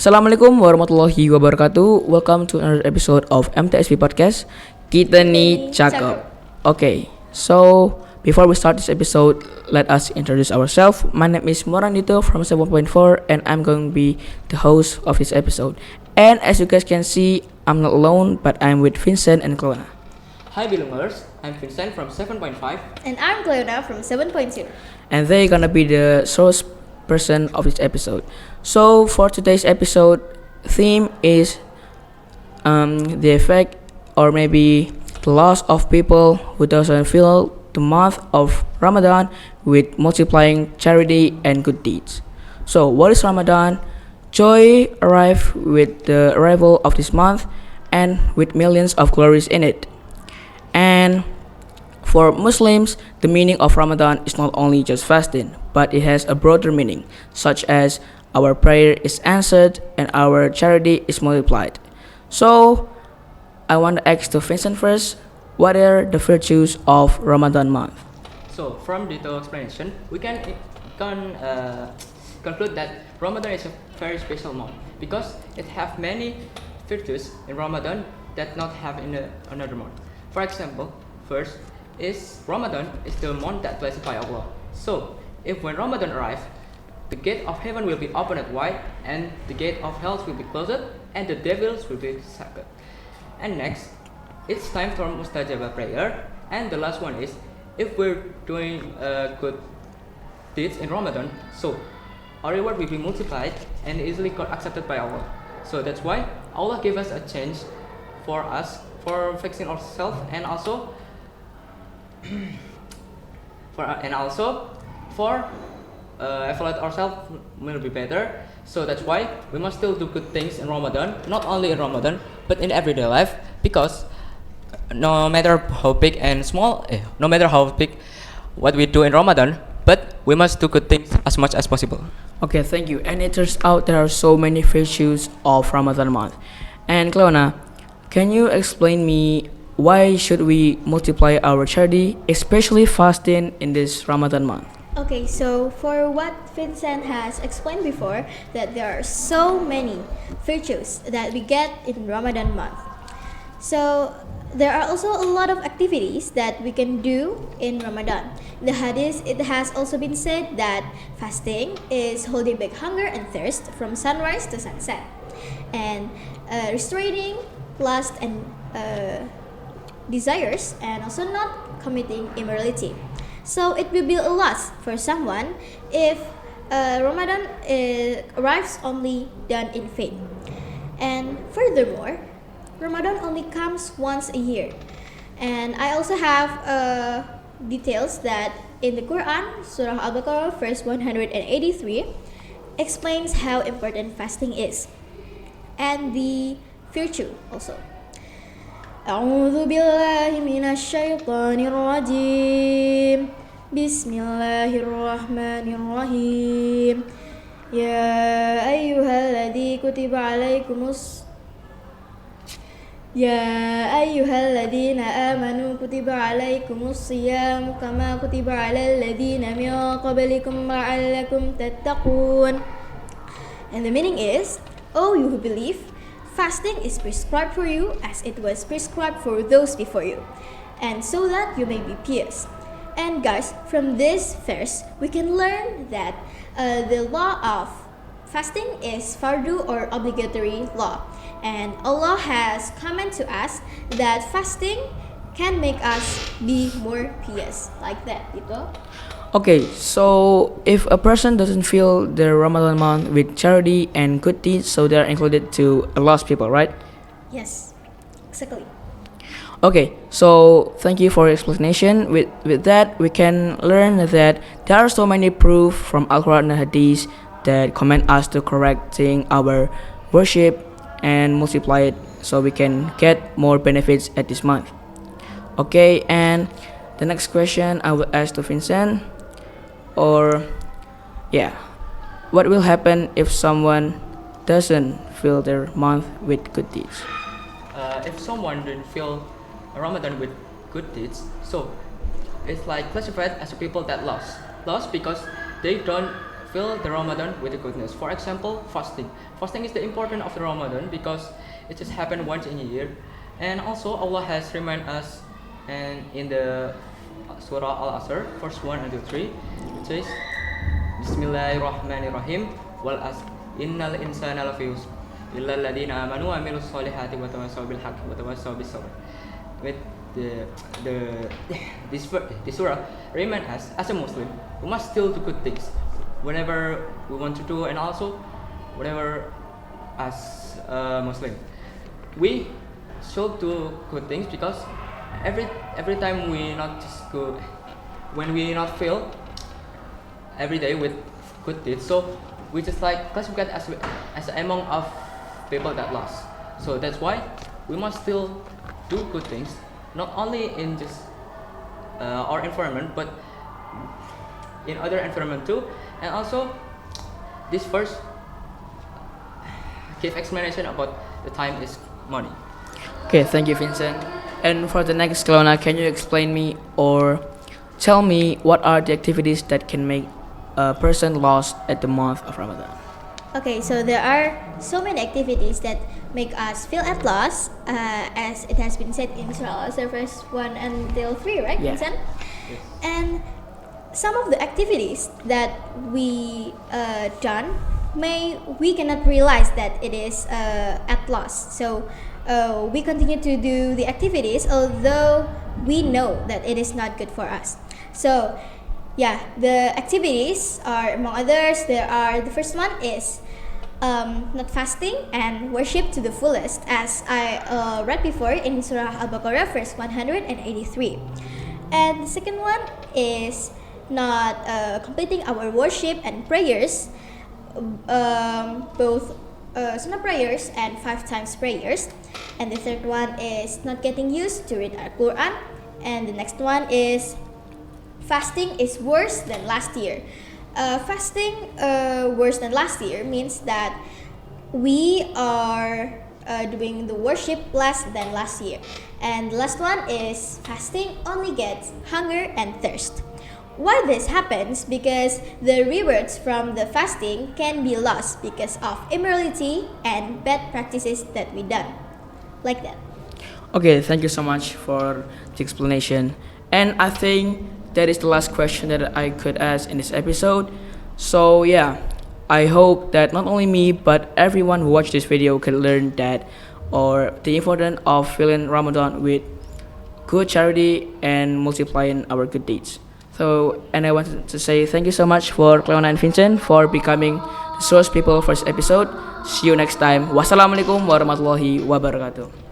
Assalamualaikum warahmatullahi wabarakatuh. Welcome to another episode of MTSP Podcast. Kita nih cakep. Okay, so before we start this episode, let us introduce ourselves. My name is MOERNANDITO from 7.4 and I'm going to be the host of this episode. And as you guys can see, I'm not alone, but I'm with Vincent and CLEONA. Hi Belongers, I'm Vincent from 7.5. And I'm CLEONA from 7.0. And they're gonna be the source person of this episode. So for today's episode, theme is the effect or maybe the loss of people who doesn't fill the month of Ramadan with multiplying charity and good deeds. So what is Ramadan? Joy arrives with the arrival of this month and with millions of glories in it. And for Muslims, the meaning of Ramadan is not only just fasting, but it has a broader meaning, such as our prayer is answered and our charity is multiplied. So, I want to ask to Vincent first, what are the virtues of Ramadan month? So from the explanation, we can conclude that Ramadan is a very special month because it have many virtues in Ramadan that not have in another month. For example, first is Ramadan is the month that blessed by Allah. So if when Ramadan arrives, the gate of heaven will be opened wide and the gate of hell will be closed and the devils will be sacked. And next, it's time for mustajabah prayer. And the last one is if we're doing good deeds in Ramadan, so our reward will be multiplied and easily accepted by Allah. So that's why Allah gave us a chance for us for fixing ourselves and also for evaluate ourselves will be better. So that's why we must still do good things in Ramadan, not only in Ramadan but in everyday life, because no matter how big and small, no matter how big what we do in Ramadan, but we must do good things as much as possible. Okay, thank you. And it turns out there are so many virtues of Ramadan month. And CLEONA, can you explain me why should we multiply our charity, especially fasting in this Ramadan month? Okay, so for what Vincent has explained before, that there are so many virtues that we get in Ramadan month. So there are also a lot of activities that we can do in Ramadan. In the hadith, it has also been said that fasting is holding back hunger and thirst from sunrise to sunset, and restraining lust and desires, and also not committing immorality. So it will be a loss for someone if Ramadan arrives only done in faith. And furthermore, Ramadan only comes once a year. And I also have details that in the Quran, Surah Al-Baqarah, verse 183, explains how important fasting is and the virtue also. أعوذ بالله من الشيطان الرجيم بسم الله الرحمن الرحيم يا أيها الذين آمنوا كتب عليكم الصيام كما كتب على الذين من قبلكم لعلكم تتقون. And the meaning is, O you who believe, fasting is prescribed for you as it was prescribed for those before you, and so that you may be pious. And guys, from this verse, we can learn that the law of fasting is fardu or obligatory law. And Allah has commented to us that fasting can make us be more pious, like that, gitu. Okay, so if a person doesn't fill their Ramadan month with charity and good deeds, so they are included to lost people, right? Yes, exactly. Okay, so thank you for your explanation. With that, we can learn that there are so many proof from Al-Quran and Hadith that command us to correcting our worship and multiply it so we can get more benefits at this month. Okay, and the next question I will ask to Vincent, what will happen if someone doesn't fill their month with good deeds? If someone didn't fill Ramadan with good deeds, so it's like classified as a people that lost because they don't fill the Ramadan with the goodness. For example, fasting. Fasting is the important of the Ramadan because it just happened once in a year, and also Allah has reminded us, and in the Surah Al-Asr, verse 1 and 3, it says, Bismillahirrahmanirrahim, wal asr, innal insana lafi khusr, illa alladhina amanu wa amilus solihati wa tawassaw bil haqqi wa tawassaw bis sabr. With this surah remind us as a Muslim, we must still do good things whenever we want to do, and also whenever as a Muslim we should do good things, because every time we not just go, when we not fail every day with good deeds, so we just like classified as among of people that lost. So that's why we must still do good things, not only in just our environment, but in other environment too. And also this verse give explanation about the time is money. Okay, thank you, Vincent. And for the next CLEONA, can you explain me or tell me what are the activities that can make a person lost at the month of Ramadan? Okay, so there are so many activities that make us feel at loss, as it has been said in Surah Al-Asr verse 1 until 3, right, Yeah. Vincent? And some of the activities that we done, we cannot realize that it is at loss. So we continue to do the activities although we know that it is not good for us. So yeah, the activities are, among others, the first one is not fasting and worship to the fullest, as I read before in Surah Al-Baqarah verse 183. And the second one is not completing our worship and prayers, both sunnah prayers and 5 times prayers. And the third one is not getting used to read our Quran. And the next one is fasting is worse than last year. Fasting worse than last year means that we are doing the worship less than last year. And the last one is fasting only gets hunger and thirst. Why this happens? Because the rewards from the fasting can be lost because of immorality and bad practices that we done. Like that. Okay, thank you so much for the explanation. And I think that is the last question that I could ask in this episode. So yeah, I hope that not only me but everyone who watched this video can learn that, or the importance of filling Ramadan with good charity and multiplying our good deeds. So, and I wanted to say thank you so much for CLEONA and Vincent for becoming the source people for this episode. See you next time. Wassalamualaikum warahmatullahi wabarakatuh.